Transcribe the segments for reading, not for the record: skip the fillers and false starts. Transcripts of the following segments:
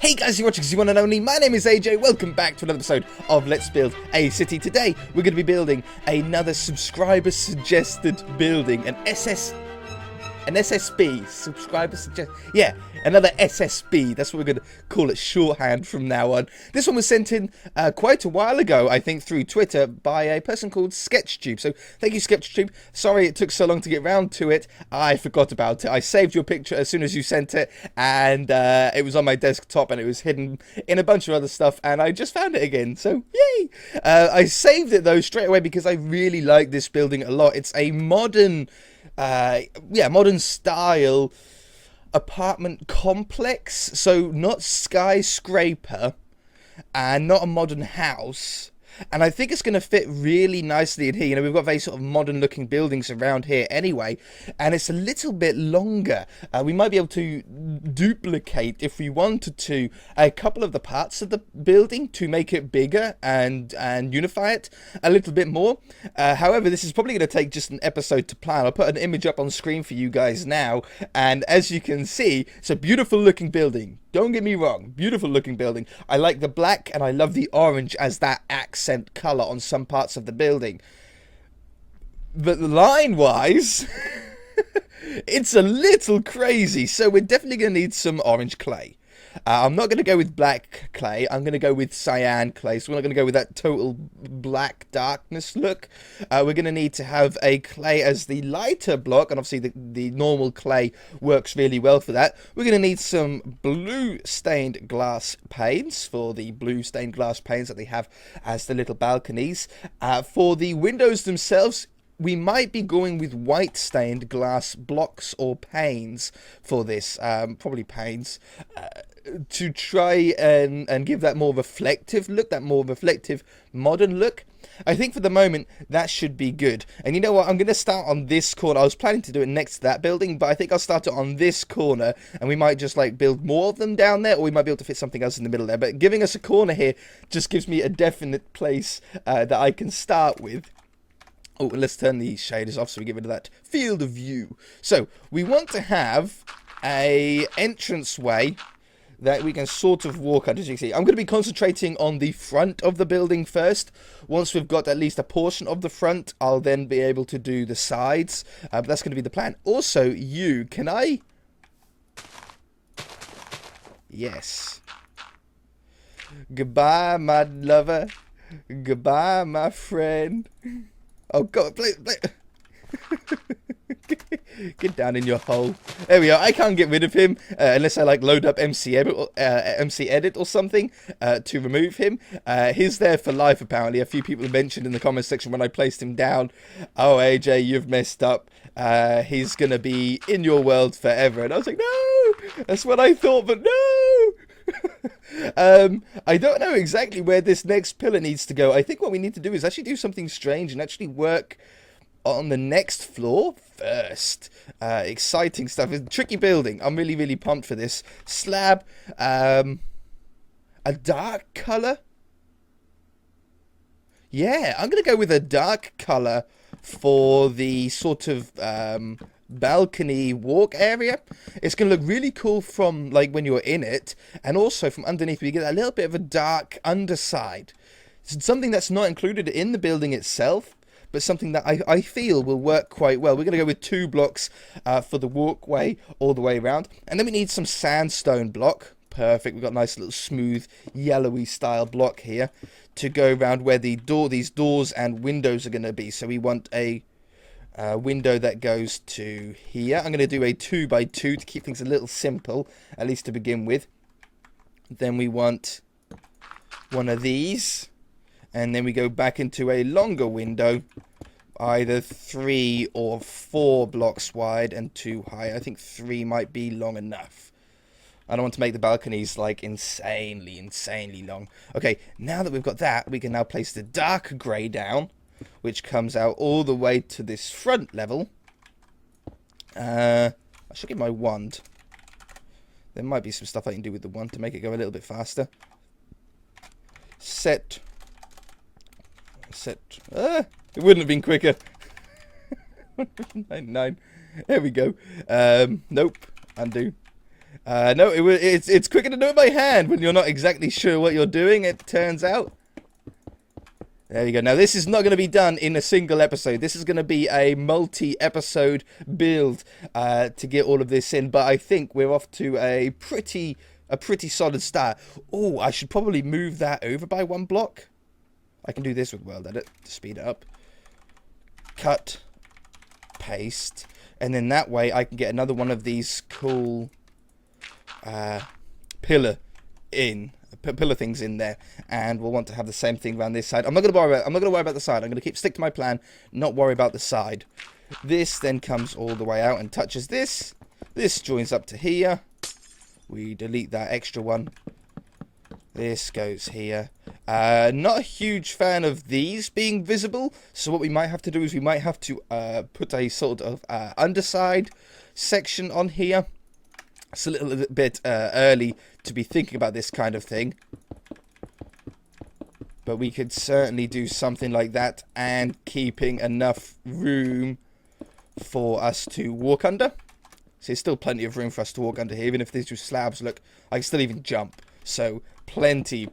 Hey guys, you're watching the one and only. My name is AJ. Welcome back to another episode of Let's Build a City. Today, we're going to be building another subscriber suggested building, an SSB, subscriber suggest, yeah, another SSB, that's what we're going to call it shorthand from now on. This one was sent in quite a while ago, I think, through Twitter by a person called SketchTube. So thank you, SketchTube. Sorry it took so long to get round to it. I forgot about it. I saved your picture as soon as you sent it, and it was on my desktop, and it was hidden in a bunch of other stuff, and I just found it again, so yay! I saved it though straight away because I really like this building a lot. It's a modern modern style apartment complex, so not skyscraper and not a modern house, and I think it's going to fit really nicely in here. You know, we've got very sort of modern looking buildings around here anyway, and it's a little bit longer. We might be able to duplicate, if we wanted to, a couple of the parts of the building to make it bigger and unify it a little bit more. However, this is probably going to take just an episode to plan. I'll put an image up on screen for you guys now, and as you can see, it's a beautiful looking building. Don't get me wrong, beautiful looking building. I like the black and I love the orange as that accent colour on some parts of the building. But line wise, it's a little crazy. So we're definitely going to need some orange clay. I'm not going to go with black clay. I'm going to go with cyan clay. So we're not going to go with that total black darkness look. We're going to need to have a clay as the lighter block. And obviously the normal clay works really well for that. We're going to need some blue stained glass panes for the blue stained glass panes that they have as the little balconies. For the windows themselves, we might be going with white stained glass blocks or panes for this, probably panes, to try and give that more reflective look, that more reflective modern look. I think for the moment that should be good. And you know what, I'm going to start on this corner. I was planning to do it next to that building, but I think I'll start it on this corner, and we might just like build more of them down there, or we might be able to fit something else in the middle there. But giving us a corner here just gives me a definite place that I can start with. Oh, let's turn the shaders off so we get rid of that field of view. So we want to have a entranceway that we can sort of walk under. As you can see, I'm going to be concentrating on the front of the building first. Once we've got at least a portion of the front, I'll then be able to do the sides. But that's going to be the plan. Also, can I? Yes. Goodbye, my lover. Goodbye, my friend. Oh god, play. Get down in your hole. There we are. I can't get rid of him unless I like load up MC Edit or something to remove him. He's there for life apparently. A few people mentioned in the comment section when I placed him down, "Oh AJ, you've messed up. He's gonna be in your world forever." And I was like, no, that's what I thought, but no. I don't know exactly where this next pillar needs to go. I think what we need to do is actually do something strange and actually work on the next floor first. Exciting stuff. It's a tricky building. I'm really, really pumped for this. Slab. A dark colour. Yeah, I'm going to go with a dark colour for the sort of balcony walk area. It's going to look really cool from like when you're in it, and also from underneath we get a little bit of a dark underside. It's something that's not included in the building itself, but something that I feel will work quite well. We're going to go with 2 blocks for the walkway all the way around, and then we need some sandstone block. Perfect. We've got a nice little smooth yellowy style block here to go around where these doors and windows are going to be. So we want a window that goes to here. I'm going to do a 2x2 to keep things a little simple, at least to begin with. Then we want one of these, and then we go back into a longer window, either 3 or 4 blocks wide and 2 high. I think 3 might be long enough. I don't want to make the balconies like insanely long. Okay, now that we've got that, we can now place the dark grey down, which comes out all the way to this front level. I should get my wand. There might be some stuff I can do with the wand to make it go a little bit faster. Set. It wouldn't have been quicker. 9. There we go. Nope. Undo. No, it's quicker to do it by hand when you're not exactly sure what you're doing, it turns out. There you go. Now, this is not going to be done in a single episode. This is going to be a multi-episode build to get all of this in. But I think we're off to a pretty solid start. Oh, I should probably move that over by 1 block. I can do this with World Edit to speed it up. Cut, paste, and then that way I can get another one of these cool pillar things in there, and we'll want to have the same thing around this side. I'm not going to worry about the side. I'm going to stick to my plan, not worry about the side. This then comes all the way out and touches this. This joins up to here. We delete that extra one. This goes here. Not a huge fan of these being visible, so what we might have to do is we might have to put a sort of underside section on here. It's a little bit early to be thinking about this kind of thing, but we could certainly do something like that, and keeping enough room for us to walk under. So there's still plenty of room for us to walk under here, even if these two slabs, look, I can still even jump. So plenty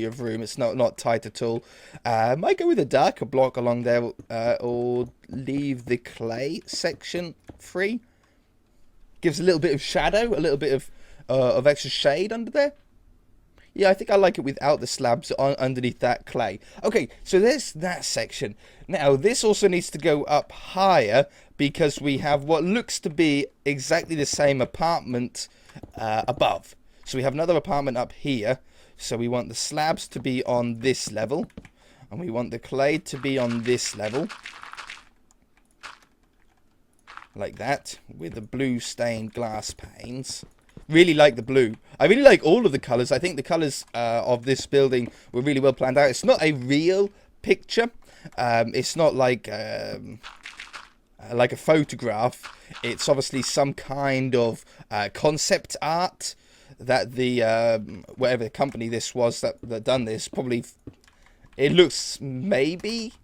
of room. It's not tight at all. Might go with a darker block along there, or leave the clay section free. Gives a little bit of shadow, a little bit of extra shade under there. Yeah, I think I like it without the slabs underneath that clay. Okay, so there's that section. Now, this also needs to go up higher because we have what looks to be exactly the same apartment above. So we have another apartment up here. So we want the slabs to be on this level, and we want the clay to be on this level. Like that, with the blue stained glass panes. Really like the blue. I really like all of the colours. I think the colours of this building were really well planned out. It's not a real picture. It's not like a photograph. It's obviously some kind of concept art that the whatever the company this was that done this, probably, it looks maybe,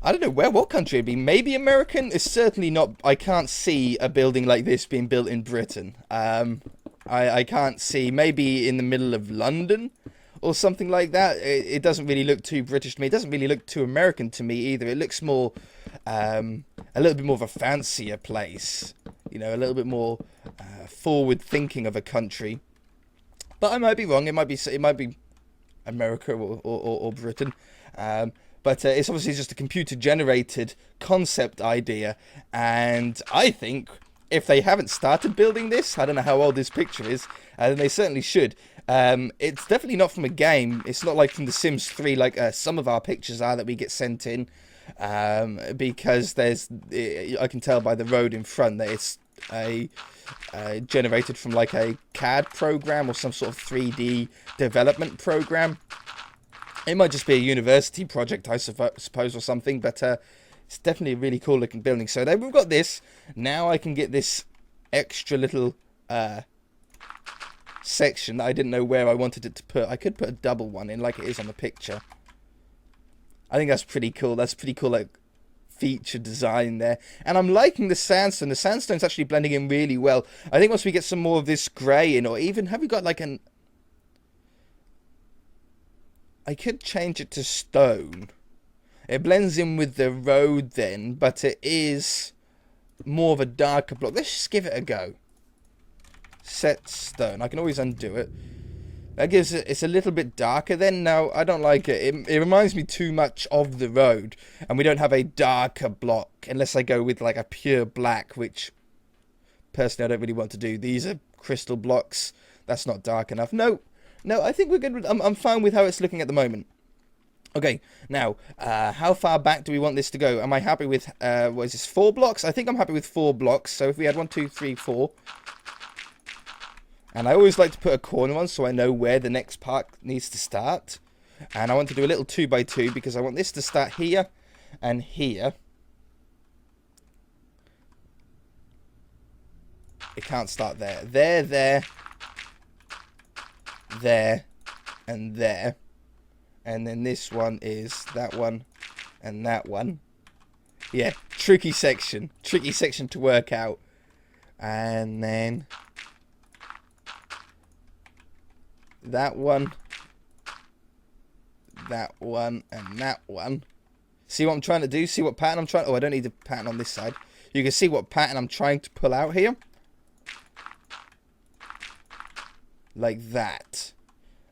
I don't know what country it'd be. Maybe American. It's certainly not. I can't see a building like this being built in Britain. I can't see. Maybe in the middle of London or something like that. It doesn't really look too British to me. It doesn't really look too American to me either. It looks more, a little bit more of a fancier place. You know, a little bit more forward thinking of a country. But I might be wrong. It might be America or Britain. But it's obviously just a computer-generated concept idea. And I think if they haven't started building this, I don't know how old this picture is, then they certainly should. It's definitely not from a game. It's not like from The Sims 3, like some of our pictures are that we get sent in. Because I can tell by the road in front that it's generated from like a CAD program or some sort of 3D development program. It might just be a university project, I suppose, or something, but it's definitely a really cool looking building. So there we've got this. Now I can get this extra little section that I didn't know where I wanted it to put. I could put a double one in like it is on the picture. I think that's pretty cool. That's pretty cool, like, feature design there. And I'm liking the sandstone. The sandstone's actually blending in really well. I think once we get some more of this grey in, or even, have we got like an... I could change it to stone. It blends in with the road then, but it is more of a darker block. Let's just give it a go. Set stone. I can always undo it. That gives it, it's a little bit darker then. No, I don't like it. It reminds me too much of the road. And we don't have a darker block. Unless I go with like a pure black, which personally I don't really want to do. These are crystal blocks. That's not dark enough. No, I think we're good. I'm fine with how it's looking at the moment. Okay, now, how far back do we want this to go? Am I happy with, what is this, 4 blocks? I think I'm happy with 4 blocks. So if we had 1, 2, 3, 4... And I always like to put a corner on so I know where the next part needs to start. And I want to do a little 2x2 because I want this to start here and here. It can't start there. There, and there. And then this one is that one and that one. Yeah, tricky section to work out. And then that one, that one, and that one. See what I'm trying to do? See what pattern I'm trying... Oh, I don't need a pattern on this side. You can see what pattern I'm trying to pull out here. Like that.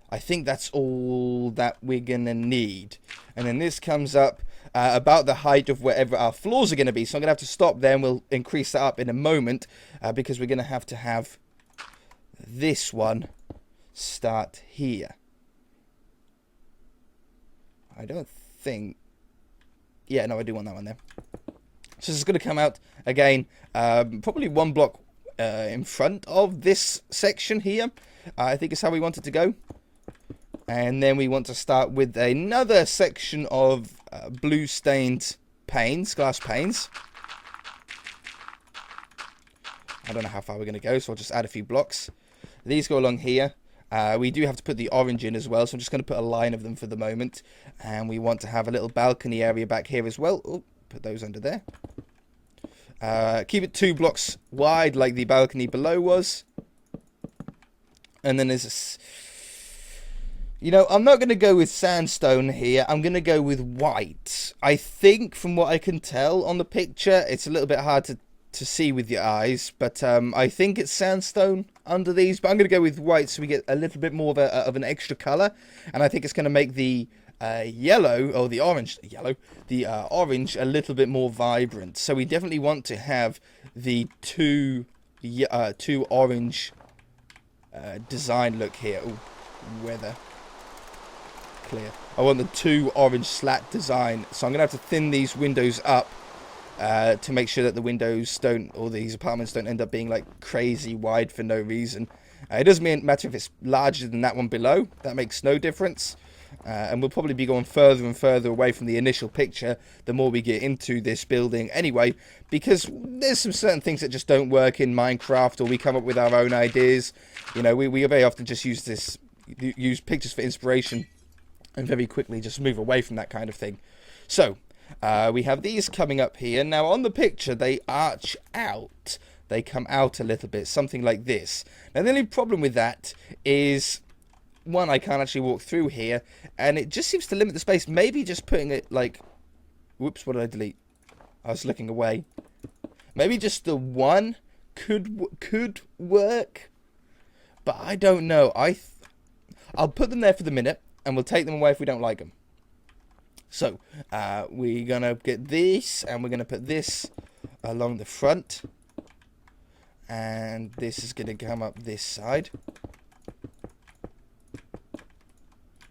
I think that's all that we're going to need. And then this comes up about the height of wherever our floors are going to be. So I'm going to have to stop there and we'll increase that up in a moment. Because we're going to have this one start here. I don't think... Yeah, no, I do want that one there. So this is going to come out, again, probably one block in front of this section here. I think is how we want it to go. And then we want to start with another section of blue stained panes, glass panes. I don't know how far we're going to go, so I'll just add a few blocks. These go along here. We do have to put the orange in as well, so I'm just going to put a line of them for the moment. And we want to have a little balcony area back here as well. Oh, put those under there. Keep it 2 blocks wide like the balcony below was. And then there's a... You know, I'm not going to go with sandstone here. I'm going to go with white. I think, from what I can tell on the picture, it's a little bit hard to see with your eyes. But I think it's sandstone under these. But I'm going to go with white so we get a little bit more of an extra colour. And I think it's going to make the yellow, or the orange, orange a little bit more vibrant. So we definitely want to have the two orange design look here. Ooh, weather. Clear. I want the 2 orange slat design, so I'm gonna have to thin these windows up to make sure that the windows don't, or these apartments don't end up being like crazy wide for no reason. It doesn't matter if it's larger than that one below. That makes no difference. And we'll probably be going further and further away from the initial picture the more we get into this building anyway, because there's some certain things that just don't work in Minecraft, or we come up with our own ideas. You know, we very often just use pictures for inspiration and very quickly just move away from that kind of thing. So we have these coming up here. Now on the picture they arch out. They come out a little bit, something like this. Now the only problem with that is, one, I can't actually walk through here, and it just seems to limit the space. Maybe just putting it like... Whoops, what did I delete? I was looking away. Maybe just the one could work, but I don't know. I'll put them there for the minute, and we'll take them away if we don't like them. So, we're going to get this, and we're going to put this along the front. And this is going to come up this side.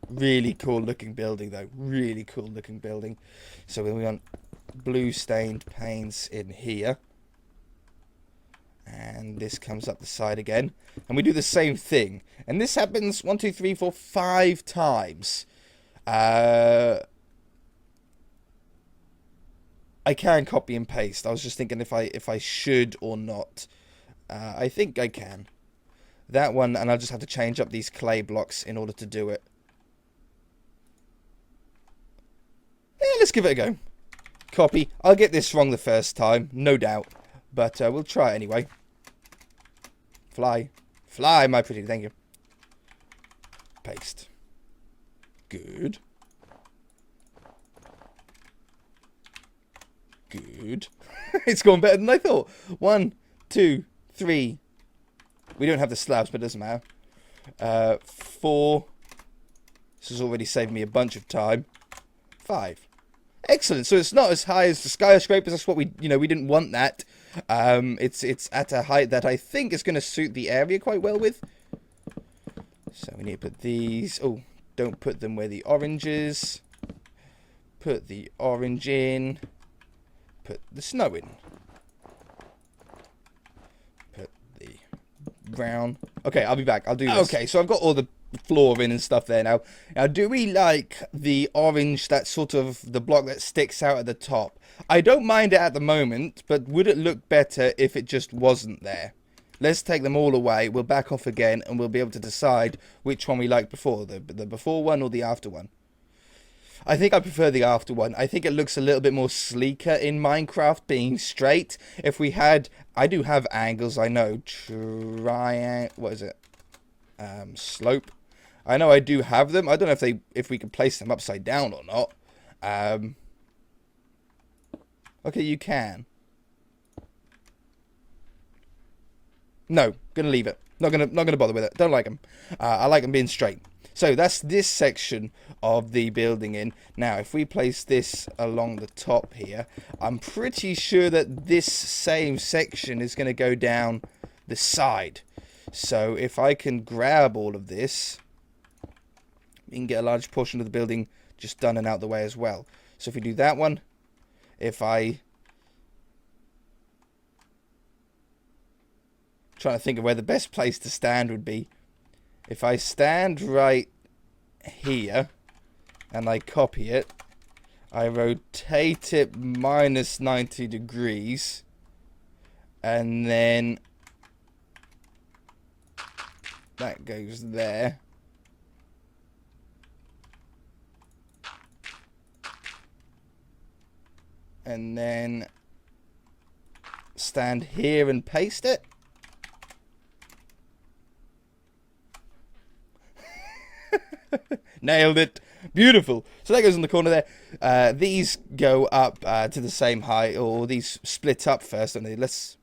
Really cool looking building, though. Really cool looking building. So we want blue stained panes in here. And this comes up the side again. And we do the same thing. And this happens 1, 2, 3, 4, 5 times. I can copy and paste. I was just thinking if I should or not. I think I can. That one, and I'll just have to change up these clay blocks in order to do it. Yeah, let's give it a go. Copy. I'll get this wrong the first time, no doubt. But we'll try it anyway. Fly. Fly, my pretty. Thank you. Paste. Good. Good. It's gone better than I thought. 1, 2, 3. We don't have the slabs, but it doesn't matter. 4. This has already saved me a bunch of time. 5. Excellent. So it's not as high as the skyscrapers. That's what we didn't want that. It's at a height that I think is going to suit the area quite well with. So we need to put these. Oh, don't put them where the orange is. Put the orange in. Put the snow in. Put the brown. Okay, I'll be back. I'll do this. Okay, so I've got all the floor in and stuff there now. Now, do we like the orange, that sort of the block that sticks out at the top? I don't mind it at the moment, but would it look better if it just wasn't there? Let's take them all away. We'll back off again, and we'll be able to decide which one we liked before, the before one or the after one. I think I prefer the after one. I think it looks a little bit more sleeker in Minecraft, being straight. If we had... I do have angles, I know. What is it? Slope. I know I do have them. I don't know if we can place them upside down or not. Okay, you can. No, gonna leave it. Not gonna bother with it. Don't like them. I like them being straight. So that's this section of the building in. Now, if we place this along the top here, I'm pretty sure that this same section is going to go down the side. So if I can grab all of this, we can get a large portion of the building just done and out the way as well. So if we do that one, if I... trying to think of where the best place to stand would be. If I stand right here and I copy it, I rotate it minus 90 degrees, and then that goes there. And then stand here and paste it. Nailed it. Beautiful. So that goes in the corner there. These go up to the same height, or these split up first, don't they? Let's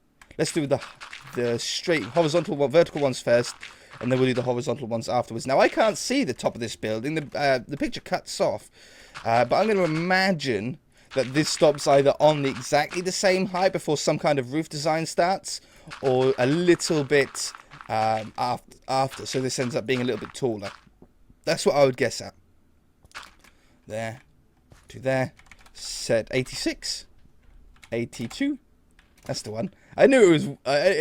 do the straight horizontal one, vertical ones first, and then we'll do the horizontal ones afterwards. Now I can't see the top of this building. The picture cuts off, but I'm going to imagine that this stops either on exactly the same height before some kind of roof design starts, or a little bit after. So this ends up being a little bit taller. That's what I would guess at. There. To there. Set 86. 82. That's the one. I knew it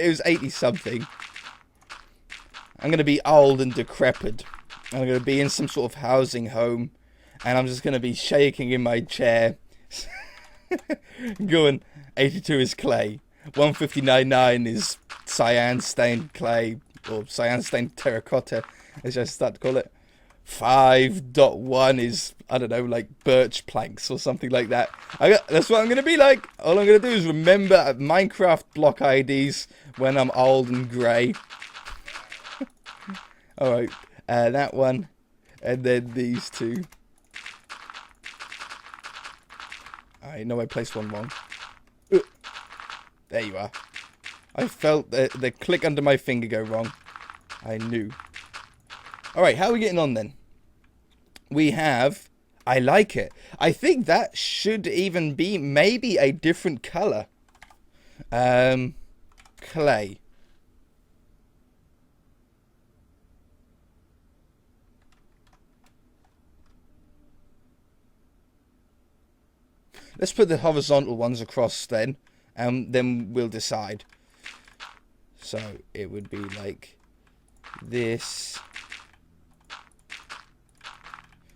was 80 something. I'm going to be old and decrepit. I'm going to be in some sort of housing home. And I'm just going to be shaking in my chair. Going, 82 is clay. 159.9 is cyan stained clay. Or cyan stained terracotta, as I start to call it. 5.1 is, I don't know, like birch planks or something like that. That's what I'm going to be like. All I'm going to do is remember Minecraft block IDs when I'm old and grey. Alright, that one. And then these two. I know I placed one wrong. There you are. I felt the click under my finger go wrong. I knew. Alright, how are we getting on then? We have... I like it. I think that should even be maybe a different colour. Clay. Let's put the horizontal ones across then. And then we'll decide. So, it would be like this...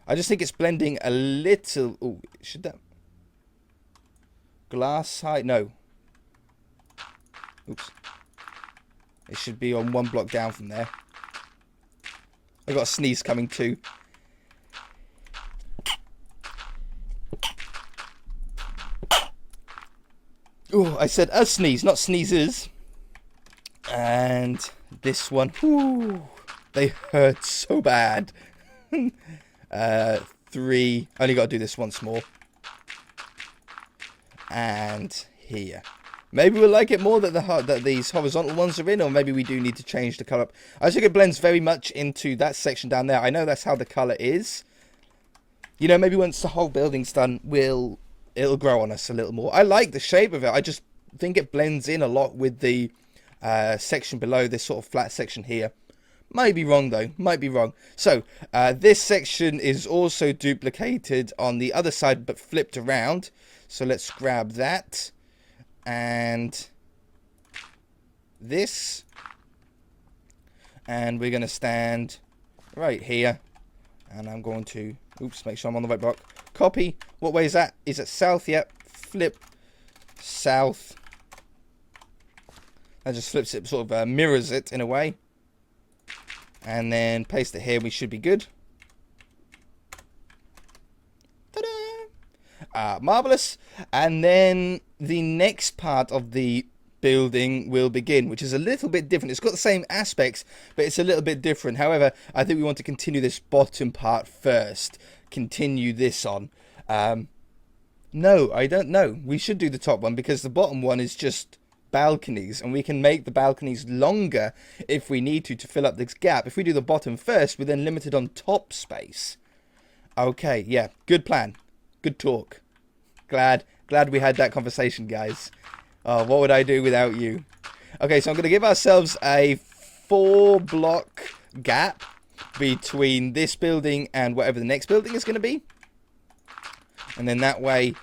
I just think it's blending a little... Oh, should that... Glass height? No. Oops. It should be on one block down from there. I got a sneeze coming too. Oh, I said a sneeze, not sneezes. And this one. Whoo, they hurt so bad. 3. Only got to do this once more. And here. Maybe we'll like it more that these horizontal ones are in, or maybe we do need to change the colour up. I think it blends very much into that section down there. I know that's how the colour is. You know, maybe once the whole building's done, it'll grow on us a little more. I like the shape of it. I just think it blends in a lot with the section below, this sort of flat section here. Might be wrong though, might be wrong. So, this section is also duplicated on the other side, but flipped around. So let's grab that. And this. And we're going to stand right here. And I'm going to, oops, make sure I'm on the right block. Copy. What way is that? Is it south? Yep. Flip south. That just flips it, sort of mirrors it in a way. And then paste it here. We should be good. Ta-da! Marvelous. And then the next part of the building will begin, which is a little bit different. It's got the same aspects, but it's a little bit different. However, I think we want to continue this bottom part first. Continue this on. No, I don't know. We should do the top one because the bottom one is just balconies, and we can make the balconies longer if we need to fill up this gap. If we do the bottom first, we're then limited on top space. Okay, yeah, good plan. Good talk. Glad we had that conversation, guys. Oh, what would I do without you? Okay, so I'm going to give ourselves a 4-block gap between this building and whatever the next building is going to be. And then that way,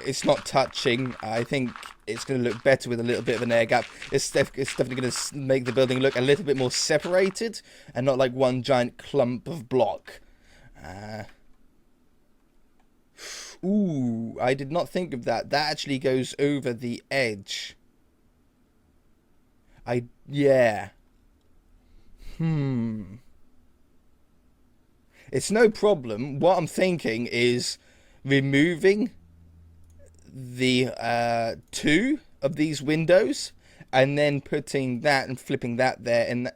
it's not touching. I think it's going to look better with a little bit of an air gap. It's definitely going to make the building look a little bit more separated and not like one giant clump of block. Ooh, I did not think of that. That actually goes over the edge. Yeah. It's no problem. What I'm thinking is removing the 2 of these windows and then putting that and flipping that there, and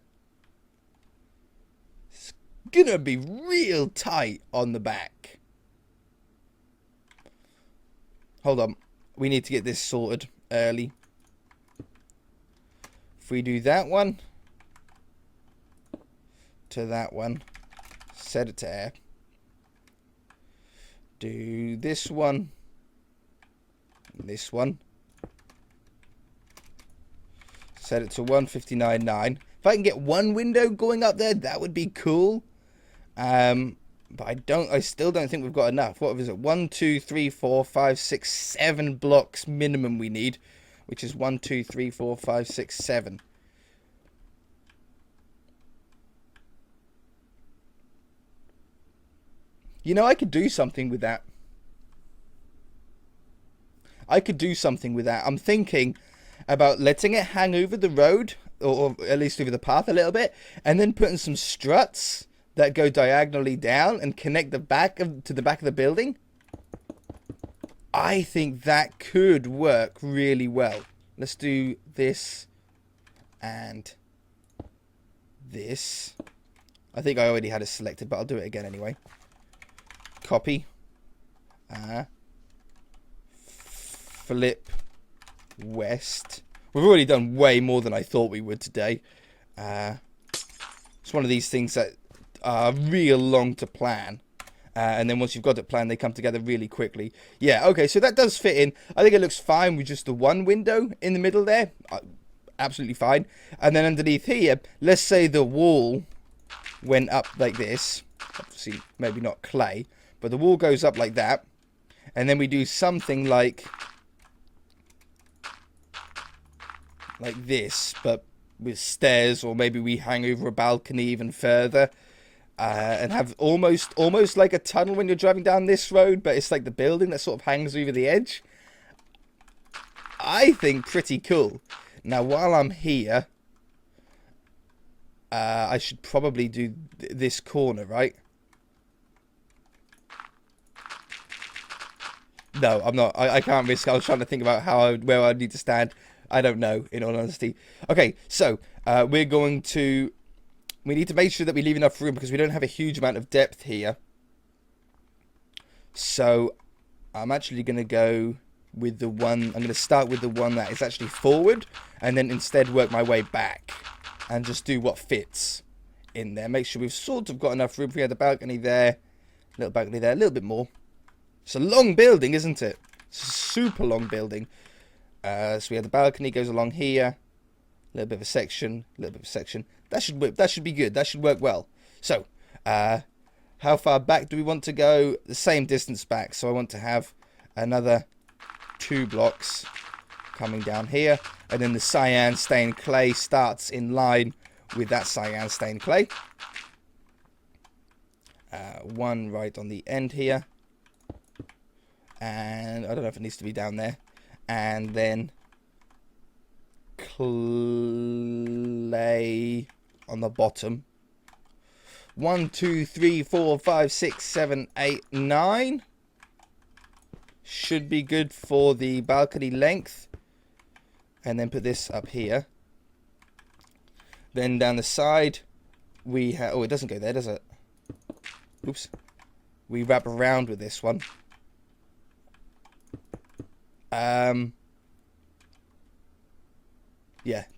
it's gonna be real tight on the back. Hold on, we need to get this sorted early. If we do that one to that one, set it to air. Do this one, set it to 159.9. If I can get one window going up there, that would be cool. But I still don't think we've got enough. What is it? 1, 2, 3, 4, 5, 6, 7 blocks minimum we need, which is 1, 2, 3, 4, 5, 6, 7. You know, I could do something with that. I'm thinking about letting it hang over the road, or at least over the path a little bit, and then putting some struts that go diagonally down and connect the back to the back of the building. I think that could work really well. Let's do this and this. I think I already had it selected, but I'll do it again anyway. Copy. Flip west. We've already done way more than I thought we would today. It's one of these things that are real long to plan, and then once you've got it planned, they come together really quickly. Yeah, okay, so that does fit in. I think it looks fine with just the one window in the middle there. Absolutely fine. And then underneath here, let's say the wall went up like this. Obviously, maybe not clay, but the wall goes up like that, and then we do something like this, but with stairs, or maybe we hang over a balcony even further. And have almost like a tunnel when you're driving down this road, but it's like the building that sort of hangs over the edge. I think pretty cool. Now, while I'm here, I should probably do this corner, right? No, I'm not. I can't risk. I was trying to think about where I need to stand. I don't know, in all honesty. Okay, so we're going to... We need to make sure that we leave enough room because we don't have a huge amount of depth here. So I'm actually going to go with the one... I'm going to start with the one that is actually forward, and then instead work my way back and just do what fits in there. Make sure we've sort of got enough room. If we had the balcony there, little balcony there, a little bit more. It's a long building, isn't it? It's a super long building. So we have the balcony goes along here. A little bit of a section, a little bit of a section. That should be good. That should work well. So, how far back do we want to go? The same distance back. So I want to have another 2 blocks coming down here. And then the cyan stained clay starts in line with that cyan stained clay. One right on the end here. And I don't know if it needs to be down there. And then clay on the bottom. 1, 2, 3, 4, 5, 6, 7, 8, 9. Should be good for the balcony length. and then put this up here. Then down the side, we have... Oh, it doesn't go there, does it? Oops. We wrap around with this one. Yeah,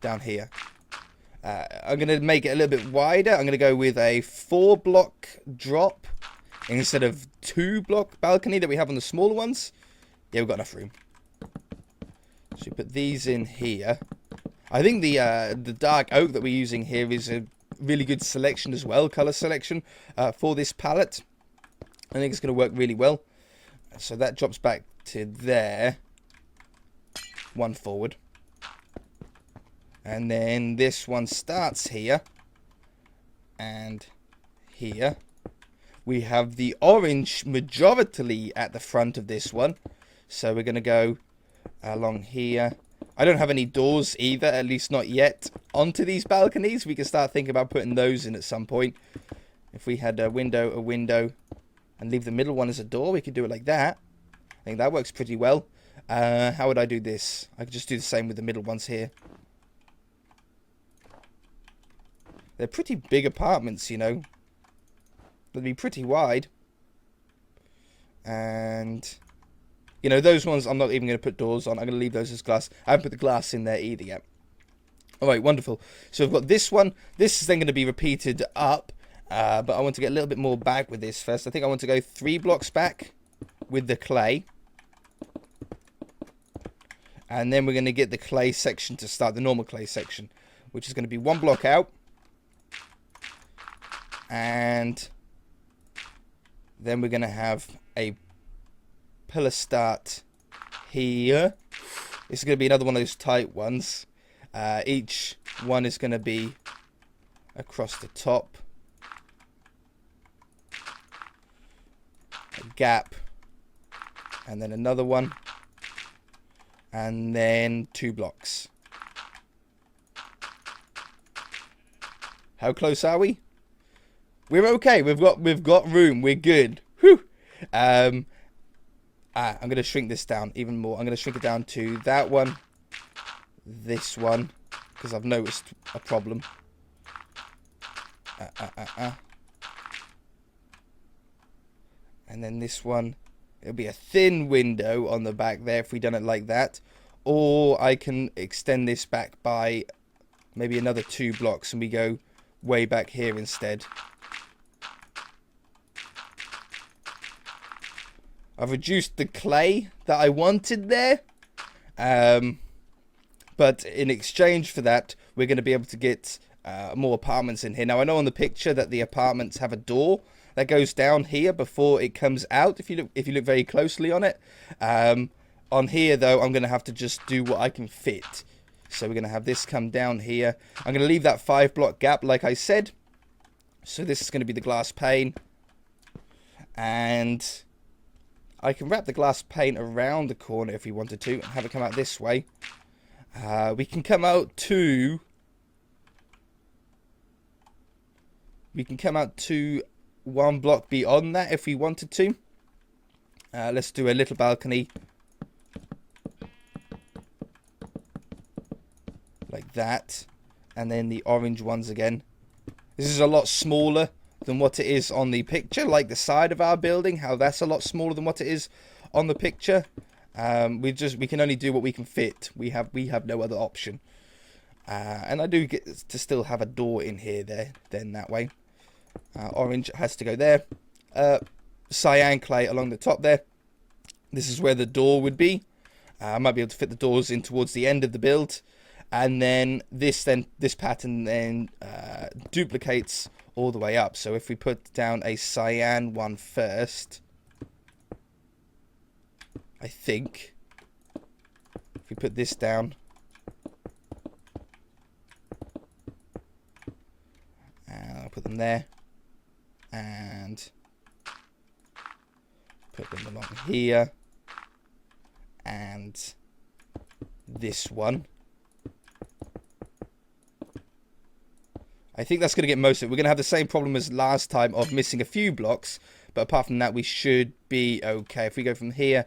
down here. I'm going to make it a little bit wider. I'm going to go with a 4-block drop instead of 2-block balcony that we have on the smaller ones. Yeah, we've got enough room. So we put these in here. I think the dark oak that we're using here is a really good selection as well, color selection for this palette. I think it's going to work really well. So that drops back to there. One forward. And then this one starts here. And here. We have the orange majority at the front of this one. So we're going to go along here. I don't have any doors either, at least not yet, onto these balconies. We can start thinking about putting those in at some point. If we had a window, and leave the middle one as a door, we could do it like that. I think that works pretty well. How would I do this? I could just do the same with the middle ones here. They're pretty big apartments, you know. They'd be pretty wide. And... you know, those ones I'm not even going to put doors on. I'm going to leave those as glass. I haven't put the glass in there either yet. Alright, wonderful. So we've got this one. This is then going to be repeated up. But I want to get a little bit more back with this first. I think I want to go 3 blocks back with the clay. And then we're going to get the clay section to start, the normal clay section. Which is going to be 1 block out. And then we're going to have a pillar start here. This is going to be another one of those tight ones. Each one is going to be across the top. A gap. And then another one. And then 2 blocks. How close are we? We're okay. We've got room. We're good. Whew. I'm going to shrink this down even more. I'm going to shrink it down to that one, this one, because I've noticed a problem. And then this one, it'll be a thin window on the back there if we done it like that. Or I can extend this back by maybe another 2 blocks and we go way back here instead. I've reduced the clay that I wanted there. But in exchange for that, we're going to be able to get more apartments in here. Now, I know on the picture that the apartments have a door that goes down here before it comes out, if you look very closely on it. On here, though, I'm going to have to just do what I can fit. So we're going to have this come down here. I'm going to leave that 5-block gap, like I said. So this is going to be the glass pane. And I can wrap the glass pane around the corner if we wanted to and have it come out this way. We can come out to 1 block beyond that if we wanted to. Let's do a little balcony like that, and then the orange ones again. This is a lot smaller than what it is on the picture, like the side of our building, how that's a lot smaller than what it is on the picture. We can only do what we can fit. We have no other option. And I do get to still have a door in here then that way. Orange has to go there. Cyan clay along the top there. This is where the door would be. I might be able to fit the doors in towards the end of the build. And then this pattern then duplicates all the way up. So if we put down a cyan one first, I think if we put this down, and I'll put them there, and put them along here, and this one. I think that's going to get most of it. We're going to have the same problem as last time of missing a few blocks. But apart from that, we should be okay. If we go from here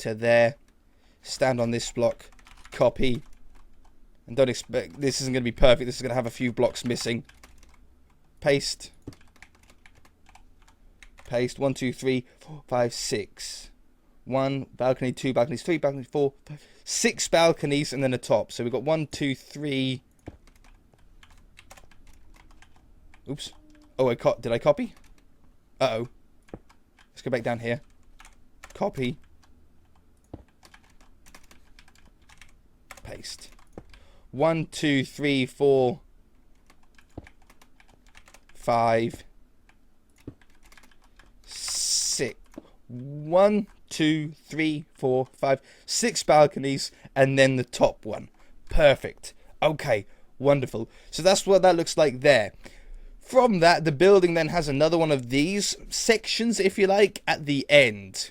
to there, stand on this block, copy, And don't expect, this isn't going to be perfect. This is going to have a few blocks missing. Paste. Paste. 1, 2, 3, 4, 5, 6. 1 balcony, 2 balconies, 3 balconies, 4, 5, 6 balconies, and then a top. So we've got 1, 2, 3. Oops. Oh, did I copy? Uh-oh. Let's go back down here. Copy. Paste. 1, 2, 3, 4, 5, 6. 1, 2, 3, 4, 5, 6 balconies, and then the top one. Perfect. Okay, wonderful. So that's what that looks like there. From that, the building then has another one of these sections, if you like, at the end.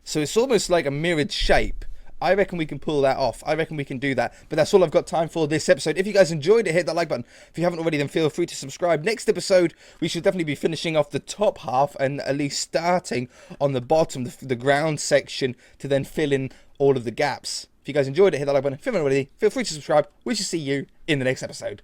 So it's almost like a mirrored shape. I reckon we can pull that off. I reckon we can do that. But that's all I've got time for this episode. If you guys enjoyed it, hit that like button. If you haven't already, then feel free to subscribe. Next episode, we should definitely be finishing off the top half and at least starting on the bottom, the ground section, to then fill in all of the gaps. If you guys enjoyed it, hit that like button. If you haven't already, feel free to subscribe. We shall see you in the next episode.